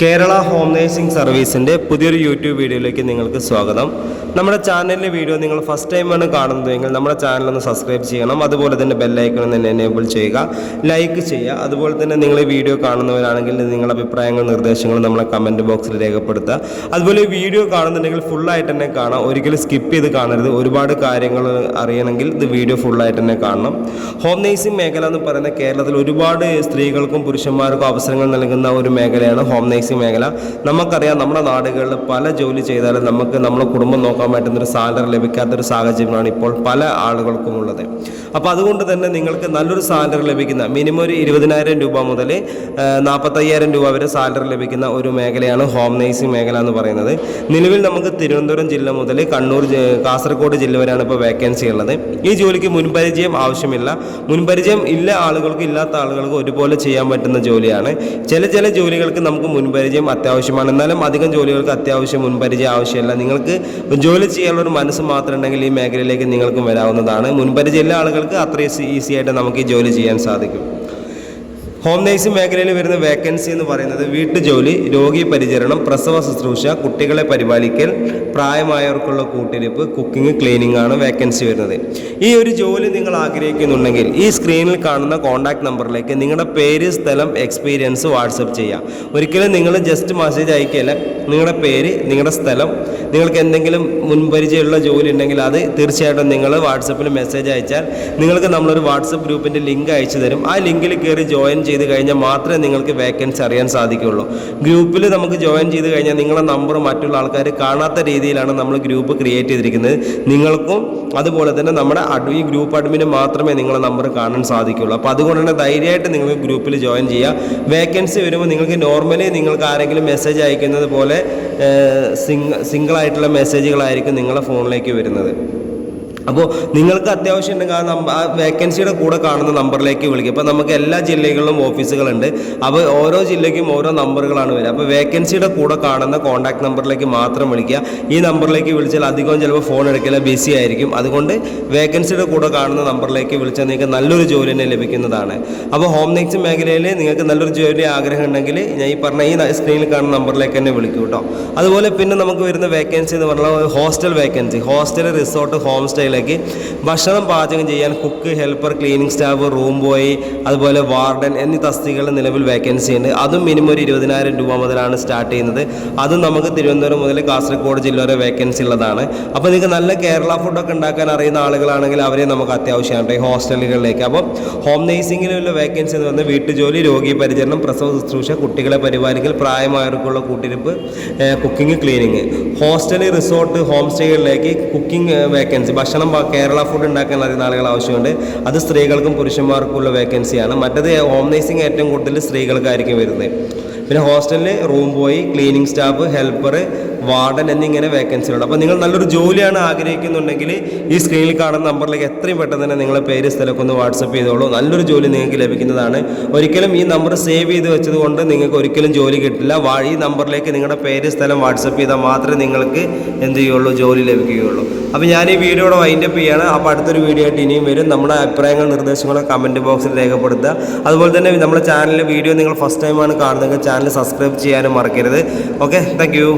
Kerala home nursing സർവീസിൻ്റെ പുതിയൊരു YouTube വീഡിയോയിലേക്ക് നിങ്ങൾക്ക് സ്വാഗതം. നമ്മുടെ ചാനലിലെ വീഡിയോ നിങ്ങൾ ഫസ്റ്റ് ടൈമാണ് കാണുന്നതെങ്കിൽ നമ്മുടെ ചാനലൊന്ന് സബ്സ്ക്രൈബ് ചെയ്യണം. അതുപോലെ തന്നെ ബെല്ലൈക്കൺ ഒന്ന് എനേബിൾ ചെയ്യുക, ലൈക്ക് ചെയ്യുക. അതുപോലെ തന്നെ നിങ്ങൾ ഈ വീഡിയോ കാണുന്നവരാണെങ്കിൽ നിങ്ങളുടെ അഭിപ്രായങ്ങളും നിർദ്ദേശങ്ങളും നമ്മളെ കമൻറ്റ് ബോക്സിൽ രേഖപ്പെടുത്തുക. അതുപോലെ ഈ വീഡിയോ കാണുന്നുണ്ടെങ്കിൽ ഫുള്ളായിട്ട് തന്നെ കാണാം, ഒരിക്കലും സ്കിപ്പ് ചെയ്ത് കാണരുത്. ഒരുപാട് കാര്യങ്ങൾ അറിയണമെങ്കിൽ ഇത് വീഡിയോ ഫുള്ളായിട്ട് തന്നെ കാണണം. ഹോം നേഴ്സിംഗ് മേഖല എന്ന് പറയുന്നത് കേരളത്തിൽ ഒരുപാട് സ്ത്രീകൾക്കും പുരുഷന്മാർക്കും അവസരങ്ങൾ നൽകുന്ന ഒരു മേഖലയാണ് ഹോം നേഴ്സിംഗ് മേഖല. നമുക്കറിയാം, നമ്മുടെ നാടുകളിൽ പല ജോലി ചെയ്താലും നമുക്ക് നമ്മുടെ കുടുംബം നോക്കാൻ പറ്റുന്നൊരു സാലറി ലഭിക്കാത്തൊരു സാഹചര്യമാണ് ഇപ്പോൾ പല ആളുകൾക്കും ഉള്ളത്. അപ്പോൾ അതുകൊണ്ട് തന്നെ നിങ്ങൾക്ക് നല്ലൊരു സാലറി ലഭിക്കുന്ന മിനിമം ഒരു 20,000 രൂപ മുതൽ 45,000 രൂപ വരെ സാലറി ലഭിക്കുന്ന ഒരു മേഖലയാണ് ഹോം നേഴ്സിംഗ് മേഖല എന്ന് പറയുന്നത്. നിലവിൽ നമുക്ക് തിരുവനന്തപുരം ജില്ല മുതൽ കണ്ണൂർ, കാസർഗോഡ് ജില്ല വരെയാണ് ഇപ്പോൾ വേക്കൻസി ഉള്ളത്. ഈ ജോലിക്ക് മുൻപരിചയം ആവശ്യമില്ല. മുൻപരിചയം ഇല്ല ആളുകൾക്ക് ഇല്ലാത്ത ആളുകൾക്ക് ഒരുപോലെ ചെയ്യാൻ പറ്റുന്ന ജോലിയാണ്. ചില ജോലികൾക്ക് നമുക്ക് മുൻപരിചയം അത്യാവശ്യമാണ്, എന്നാലും അധികം ജോലികൾക്ക് അത്യാവശ്യം മുൻപരിചയം ആവശ്യമില്ല. നിങ്ങൾക്ക് ജോലി ചെയ്യാനുള്ള ഒരു മനസ്സ് മാത്രം ഉണ്ടെങ്കിൽ ഈ മേഖലയിലേക്ക് നിങ്ങൾക്കും വരാവുന്നതാണ്. മുൻപരിചയമുള്ള ആളുകൾക്ക് അത്ര ഈസി ആയിട്ട് നമുക്ക് ഈ ജോലി ചെയ്യാൻ സാധിക്കും. ഹോം നേഴ്സിംഗ് മേഖലയിൽ വരുന്ന വേക്കൻസി എന്ന് പറയുന്നത് വീട്ടുജോലി, രോഗി പരിചരണം, പ്രസവ ശുശ്രൂഷ, കുട്ടികളെ പരിപാലിക്കൽ, പ്രായമായവർക്കുള്ള കൂട്ടിരിപ്പ്, കുക്കിംഗ്, ക്ലീനിങ് ആണ് വേക്കൻസി വരുന്നത്. ഈ ഒരു ജോലി നിങ്ങൾ ആഗ്രഹിക്കുന്നുണ്ടെങ്കിൽ ഈ സ്ക്രീനിൽ കാണുന്ന കോൺടാക്ട് നമ്പറിലേക്ക് നിങ്ങളുടെ പേര്, സ്ഥലം, എക്സ്പീരിയൻസ് വാട്സപ്പ് ചെയ്യാം. ഒരിക്കലും നിങ്ങൾ ജസ്റ്റ് മെസ്സേജ് അയക്കുകയല്ല, നിങ്ങളുടെ പേര്, നിങ്ങളുടെ സ്ഥലം, നിങ്ങൾക്ക് എന്തെങ്കിലും മുൻപരിചയമുള്ള ജോലി ഉണ്ടെങ്കിൽ അത് തീർച്ചയായിട്ടും നിങ്ങൾ വാട്സപ്പിൽ മെസ്സേജ് അയച്ചാൽ നിങ്ങൾക്ക് നമ്മളൊരു വാട്സപ്പ് ഗ്രൂപ്പിൻ്റെ ലിങ്ക് അയച്ചു തരും. ആ ലിങ്കിൽ കയറി ജോയിൻ ചെയ്ത് കഴിഞ്ഞാൽ മാത്രമേ നിങ്ങൾക്ക് വേക്കൻസി അറിയാൻ സാധിക്കുകയുള്ളൂ. ഗ്രൂപ്പിൽ നമുക്ക് ജോയിൻ ചെയ്ത് കഴിഞ്ഞാൽ നിങ്ങളുടെ നമ്പർ മറ്റുള്ള ആൾക്കാർ കാണാത്ത രീതിയിലാണ് നമ്മൾ ഗ്രൂപ്പ് ക്രിയേറ്റ് ചെയ്തിരിക്കുന്നത്. നിങ്ങൾക്കും അതുപോലെ തന്നെ നമ്മുടെ ഈ ഗ്രൂപ്പ് അഡ്മിന് മാത്രമേ നിങ്ങളുടെ നമ്പർ കാണാൻ സാധിക്കുകയുള്ളൂ. അപ്പോൾ അതുകൊണ്ട് തന്നെ ധൈര്യമായിട്ട് നിങ്ങൾ ഗ്രൂപ്പിൽ ജോയിൻ ചെയ്യുക. വേക്കൻസി വരുമ്പോൾ നിങ്ങൾക്ക് നോർമലി നിങ്ങൾക്ക് ആരെങ്കിലും മെസ്സേജ് അയക്കുന്നത് പോലെ സിംഗിളായിട്ടുള്ള മെസ്സേജുകളായിരിക്കും നിങ്ങളുടെ ഫോണിലേക്ക് വരുന്നത്. അപ്പോൾ നിങ്ങൾക്ക് അത്യാവശ്യം ഉണ്ടെങ്കിൽ ആ വേക്കൻസിയുടെ കൂടെ കാണുന്ന നമ്പറിലേക്ക് വിളിക്കുക. ഇപ്പോൾ നമുക്ക് എല്ലാ ജില്ലകളിലും ഓഫീസുകളുണ്ട്. അപ്പോൾ ഓരോ ജില്ലയ്ക്കും ഓരോ നമ്പറുകളാണ് വരിക. അപ്പോൾ വേക്കൻസിയുടെ കൂടെ കാണുന്ന കോൺടാക്ട് നമ്പറിലേക്ക് മാത്രം വിളിക്കുക. ഈ നമ്പറിലേക്ക് വിളിച്ചാൽ അധികം ചിലപ്പോൾ ഫോൺ എടുക്കില്ല, ബിസി ആയിരിക്കും. അതുകൊണ്ട് വേക്കൻസിയുടെ കൂടെ കാണുന്ന നമ്പറിലേക്ക് വിളിച്ചാൽ നിങ്ങൾക്ക് നല്ലൊരു ജോലി തന്നെ ലഭിക്കുന്നതാണ്. അപ്പോൾ ഹോം നേഴ്സിംഗ് മേഖലയിൽ നിങ്ങൾക്ക് നല്ലൊരു ജോലി ആഗ്രഹം ഉണ്ടെങ്കിൽ ഞാൻ ഈ പറഞ്ഞ ഈ സ്ക്രീനിൽ കാണുന്ന നമ്പറിലേക്ക് തന്നെ വിളിക്കും കേട്ടോ. അതുപോലെ പിന്നെ നമുക്ക് വരുന്ന വേക്കൻസി എന്ന് പറഞ്ഞാൽ hostel vacancy, hostel, resort, home stay ഭക്ഷണം പാചകം ചെയ്യാൻ cook, helper, cleaning staff, room boy, അതുപോലെ വാർഡൻ എന്നീ തസ്തികകളിൽ നിലവിൽ വേക്കൻസി ഉണ്ട്. അതും മിനിമം ഒരു 20,000 രൂപ മുതലാണ് സ്റ്റാർട്ട് ചെയ്യുന്നത്. അതും നമുക്ക് തിരുവനന്തപുരം മുതൽ കാസർഗോഡ് ജില്ല വരെ വേക്കൻസി ഉള്ളതാണ്. അപ്പോൾ നിങ്ങൾക്ക് നല്ല കേരള ഫുഡൊക്കെ ഉണ്ടാക്കാൻ അറിയുന്ന ആളുകളാണെങ്കിൽ അവരെ നമുക്ക് അത്യാവശ്യമാണ് ഈ ഹോസ്റ്റലുകളിലേക്ക്. അപ്പോൾ ഹോം നേഴ്സിംഗിലുള്ള വേക്കൻസി എന്ന് പറഞ്ഞാൽ വീട്ടുജോലി, രോഗി പരിചരണം, പ്രസവ ശുശ്രൂഷ, കുട്ടികളെ പരിപാലിക്കൽ, പ്രായമായവർക്കുള്ള കൂട്ടിരിപ്പ്, cooking, cleaning. Hostel, resort, home സ്റ്റേകളിലേക്ക് കുക്കിംഗ് വേക്കൻസി, ഭക്ഷണം കേരള ഫുഡ് ഉണ്ടാക്കാൻ അറിയുന്ന ആളുകൾ ആവശ്യമുണ്ട്. അത് സ്ത്രീകൾക്കും പുരുഷന്മാർക്കുള്ള വേക്കൻസിയാണ്. മറ്റത് ഹോം നേഴ്സിംഗ് ഏറ്റവും കൂടുതൽ സ്ത്രീകൾക്കായിരിക്കും വരുന്നത്. പിന്നെ ഹോസ്റ്റലിൽ room boy, cleaning staff, helper, warden എന്നിങ്ങനെ വേക്കൻസികളുണ്ട്. അപ്പോൾ നിങ്ങൾ നല്ലൊരു ജോലിയാണ് ആഗ്രഹിക്കുന്നുണ്ടെങ്കിൽ ഈ സ്ക്രീനിൽ കാണുന്ന നമ്പറിലേക്ക് എത്രയും പെട്ടെന്ന് തന്നെ നിങ്ങളെ പേര്, സ്ഥലമൊക്കെ ഒന്ന് വാട്സപ്പ് ചെയ്തോളൂ. നല്ലൊരു ജോലി നിങ്ങൾക്ക് ലഭിക്കുന്നതാണ്. ഒരിക്കലും ഈ നമ്പർ സേവ് ചെയ്ത് വെച്ചതുകൊണ്ട് നിങ്ങൾക്ക് ഒരിക്കലും ജോലി കിട്ടില്ല. ഈ നമ്പറിലേക്ക് നിങ്ങളുടെ പേര്, സ്ഥലം വാട്സപ്പ് ചെയ്താൽ മാത്രമേ നിങ്ങൾക്ക് എന്ത് ചെയ്യുള്ളൂ, ജോലി ലഭിക്കുകയുള്ളൂ. അപ്പോൾ ഞാൻ ഈ വീഡിയോയുടെ വൈൻഡപ്പ് ചെയ്യാണ്. അപ്പോൾ അടുത്തൊരു വീഡിയോ ആയിട്ട് ഇനിയും വരും. നമ്മുടെ അഭിപ്രായങ്ങൾ, നിർദ്ദേശങ്ങളും കമൻറ്റ് ബോക്സിൽ രേഖപ്പെടുത്തുക. അതുപോലെ തന്നെ നമ്മുടെ ചാനലിലെ വീഡിയോ നിങ്ങൾ ഫസ്റ്റ് ടൈമാണ് കാണുന്നതെങ്കിൽ ചാനൽ സബ്സ്ക്രൈബ് ചെയ്യാനും മറക്കരുത്. Okay, thank you.